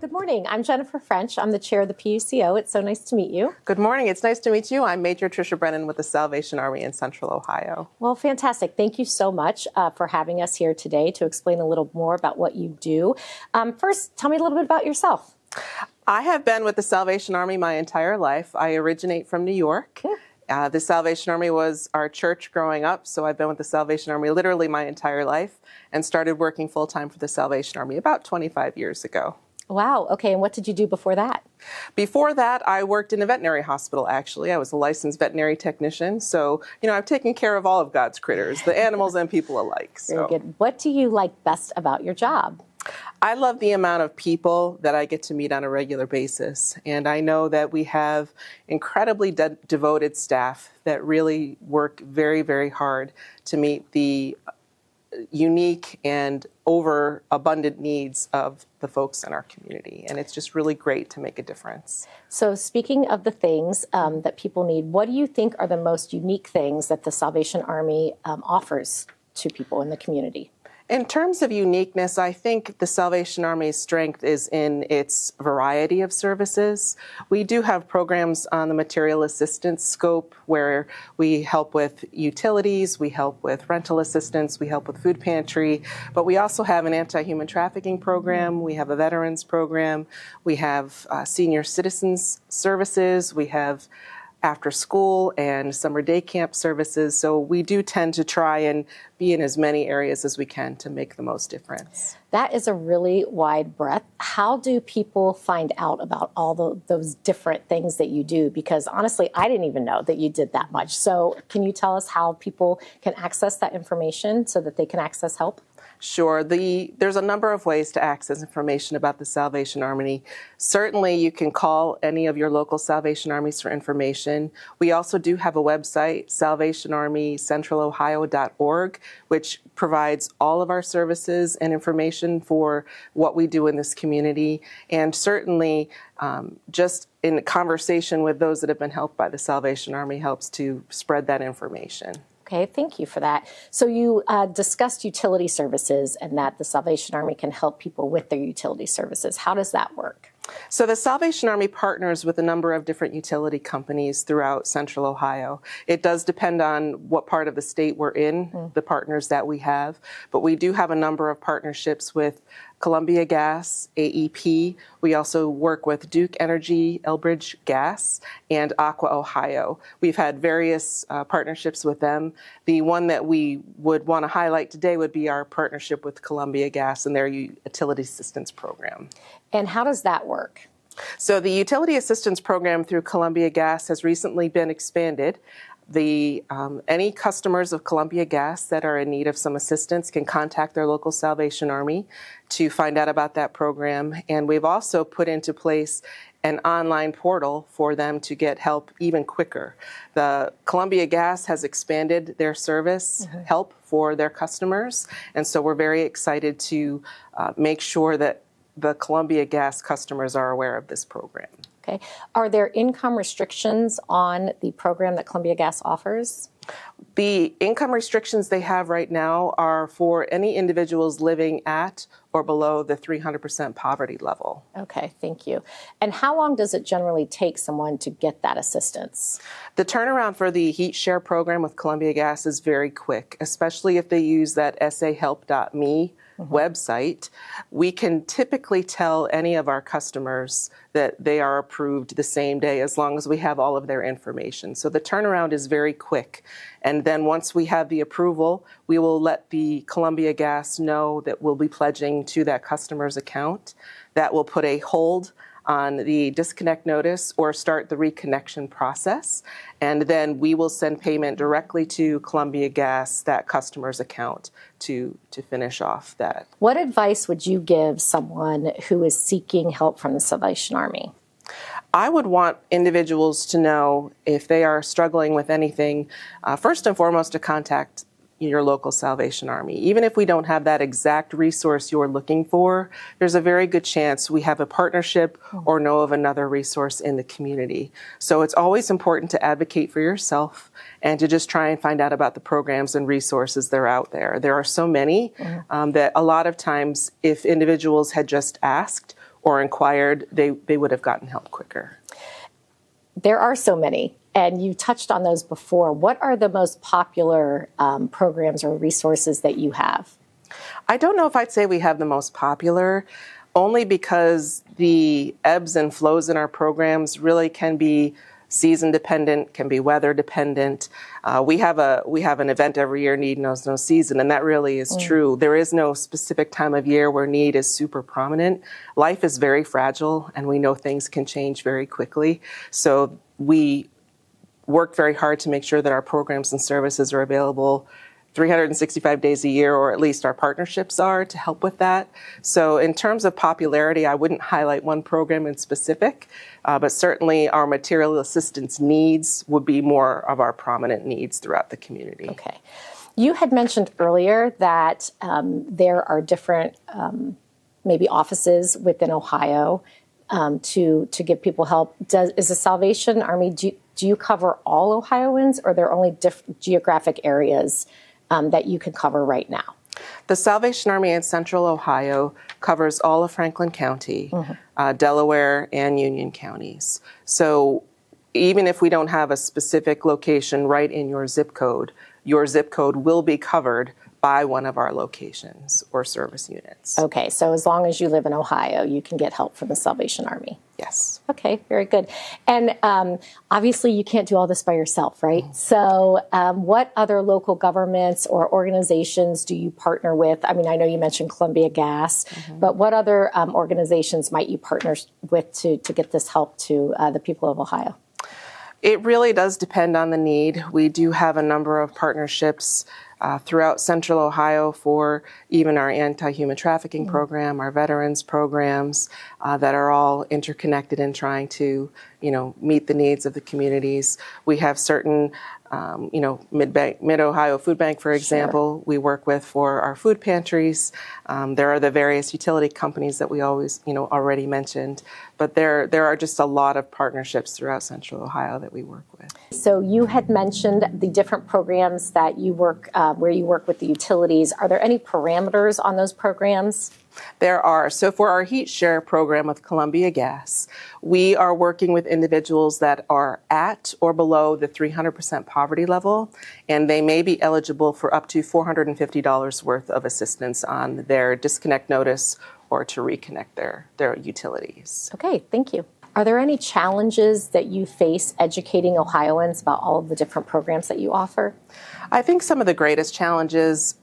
Good morning. I'm Jenifer French. I'm the chair of the PUCO. It's so nice to meet you. Good morning. It's nice to meet you. I'm Major Tricia Brennan with the Salvation Army in Central Ohio. Well, fantastic. Thank you so much for having us here today to explain a little more about what you do. First, tell me a little bit about yourself. I have been with the Salvation Army my entire life. I originate from New York. The Salvation Army was our church growing up, so I've been with the Salvation Army literally my entire life and started working full-time for the Salvation Army about 25 years ago. Wow. Okay. And what did you do before that? Before that, I worked in a veterinary hospital, actually. I was a licensed veterinary technician. So, I've taken care of all of God's critters, the animals and people alike. So. Very good. What do you like best about your job? I love the amount of people that I get to meet on a regular basis. And I know that we have incredibly devoted staff that really work very, very hard to meet the unique and overabundant needs of the folks in our community. And it's just really great to make a difference. So speaking of the things that people need, what do you think are the most unique things that the Salvation Army offers to people in the community? In terms of uniqueness, I think the Salvation Army's strength is in its variety of services. We do have programs on the material assistance scope where we help with utilities, we help with rental assistance, we help with food pantry, but we also have an anti-human trafficking program, we have a veterans program, we have senior citizens services, we have after school and summer day camp services. So we do tend to try and be in as many areas as we can to make the most difference. That is a really wide breadth. How do people find out about all those different things that you do? Because honestly, I didn't even know that you did that much. So can you tell us how people can access that information so that they can access help? Sure. There's a number of ways to access information about the Salvation Army. Certainly, you can call any of your local Salvation Armies for information. We also do have a website, salvationarmycentralohio.org, which provides all of our services and information for what we do in this community. And certainly, just in conversation with those that have been helped by the Salvation Army helps to spread that information. Okay, thank you for that. So you discussed utility services and that the Salvation Army can help people with their utility services. How does that work? So the Salvation Army partners with a number of different utility companies throughout Central Ohio. It does depend on what part of the state we're in, the partners that we have, but we do have a number of partnerships with Columbia Gas, AEP. We also work with Duke Energy, Elbridge Gas, and Aqua Ohio. We've had various partnerships with them. The one that we would want to highlight today would be our partnership with Columbia Gas and their utility assistance program. And how does that work? So the utility assistance program through Columbia Gas has recently been expanded. Any customers of Columbia Gas that are in need of some assistance can contact their local Salvation Army to find out about that program. And we've also put into place an online portal for them to get help even quicker. The Columbia Gas has expanded their service help for their customers. And so we're very excited to make sure that the Columbia Gas customers are aware of this program. Okay. Are there income restrictions on the program that Columbia Gas offers? The income restrictions they have right now are for any individuals living at or below the 300% poverty level. Okay, thank you. And how long does it generally take someone to get that assistance? The turnaround for the Heat Share program with Columbia Gas is very quick, especially if they use that sahelp.me website. We can typically tell any of our customers that they are approved the same day as long as we have all of their information. So the turnaround is very quick. And then once we have the approval, we will let the Columbia Gas know that we'll be pledging to that customer's account. That will put a hold on the disconnect notice or start the reconnection process. And then we will send payment directly to Columbia Gas, that customer's account, to finish off that. What advice would you give someone who is seeking help from the Salvation Army? I would want individuals to know if they are struggling with anything, first and foremost, to contact your local Salvation Army. Even if we don't have that exact resource you're looking for, there's a very good chance we have a partnership or know of another resource in the community. So it's always important to advocate for yourself and to just try and find out about the programs and resources that are out there. There are so many that a lot of times if individuals had just asked or inquired, they would have gotten help quicker. There are so many, and you touched on those before. What are the most popular programs or resources that you have? I don't know if I'd say we have the most popular, only because the ebbs and flows in our programs really can be season dependent, can be weather dependent. We have an event every year, need knows no season, and that really is true. There is no specific time of year where need is super prominent. Life is very fragile, and we know things can change very quickly. So we work very hard to make sure that our programs and services are available 365 days a year, or at least our partnerships are, to help with that. So in terms of popularity, I wouldn't highlight one program in specific, but certainly our material assistance needs would be more of our prominent needs throughout the community. Okay. You had mentioned earlier that there are different maybe offices within Ohio to give people help. Is the Salvation Army, do you cover all Ohioans, or are there only different geographic areas that you can cover right now? The Salvation Army in Central Ohio covers all of Franklin County, Delaware, and Union counties. So even if we don't have a specific location right in your zip code will be covered by one of our locations or service units. Okay, so as long as you live in Ohio, you can get help from the Salvation Army. Yes. Okay, very good. And obviously you can't do all this by yourself, right? So what other local governments or organizations do you partner with? I mean, I know you mentioned Columbia Gas, but what other organizations might you partner with to get this help to the people of Ohio? It really does depend on the need. We do have a number of partnerships throughout Central Ohio for even our anti-human trafficking program, our veterans programs that are all interconnected in trying to, meet the needs of the communities. We have certain, Mid-Ohio Food Bank, for example, we work with for our food pantries. There are the various utility companies that we always, already mentioned, but there are just a lot of partnerships throughout Central Ohio that we work with. So you had mentioned the different programs that you work, where you work with the utilities. Are there any parameters on those programs? There are. So for our heat share program with Columbia Gas, we are working with individuals that are at or below the 300% poverty level, and they may be eligible for up to $450 worth of assistance on their disconnect notice or to reconnect their utilities. Okay, thank you. Are there any challenges that you face educating Ohioans about all of the different programs that you offer? I think some of the greatest challenges,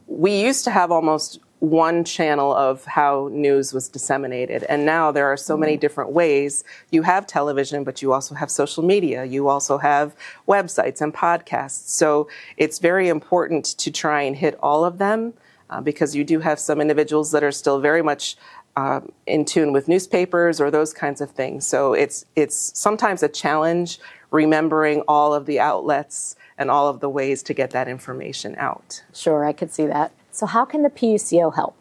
we used to have almost one channel of how news was disseminated, and now there are so many different ways. You have television, but you also have social media. You also have websites and podcasts. So it's very important to try and hit all of them because you do have some individuals that are still very much in tune with newspapers or those kinds of things. So it's sometimes a challenge remembering all of the outlets and all of the ways to get that information out. Sure, I could see that. So how can the PUCO help?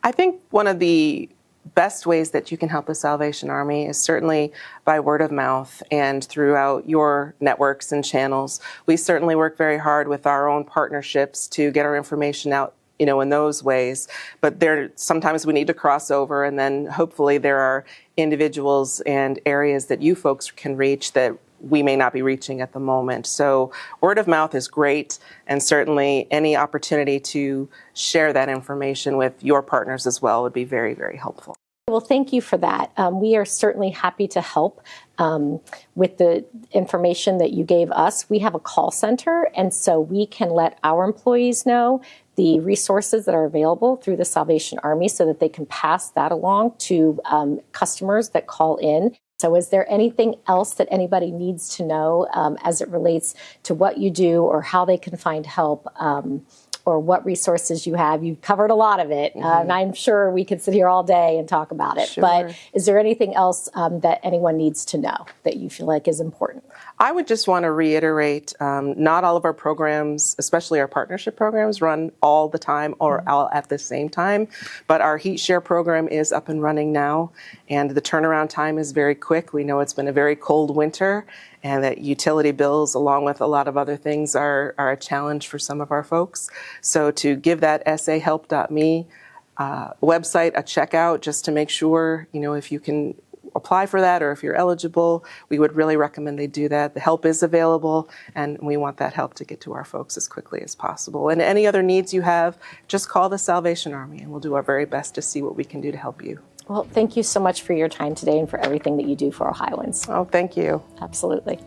I think one of the best ways that you can help the Salvation Army is certainly by word of mouth and throughout your networks and channels. We certainly work very hard with our own partnerships to get our information out, in those ways. But sometimes we need to cross over, and then hopefully there are individuals and areas that you folks can reach that we may not be reaching at the moment. So word of mouth is great, and certainly any opportunity to share that information with your partners as well would be very, very helpful. Well, thank you for that. We are certainly happy to help with the information that you gave us. We have a call center, and so we can let our employees know the resources that are available through the Salvation Army so that they can pass that along to customers that call in. So is there anything else that anybody needs to know as it relates to what you do or how they can find help or what resources you have? You've covered a lot of it, and I'm sure we could sit here all day and talk about it. Sure. But is there anything else that anyone needs to know that you feel like is important? I would just want to reiterate, not all of our programs, especially our partnership programs, run all the time or all at the same time. But our Heat Share program is up and running now, and the turnaround time is very quick. We know it's been a very cold winter, and that utility bills, along with a lot of other things, are a challenge for some of our folks. So to give that utilityhelp.me website a checkout just to make sure, if you can apply for that or if you're eligible, we would really recommend they do that. The help is available, and we want that help to get to our folks as quickly as possible. And any other needs you have, just call the Salvation Army, and we'll do our very best to see what we can do to help you. Well, thank you so much for your time today and for everything that you do for Ohioans. Oh, thank you. Absolutely.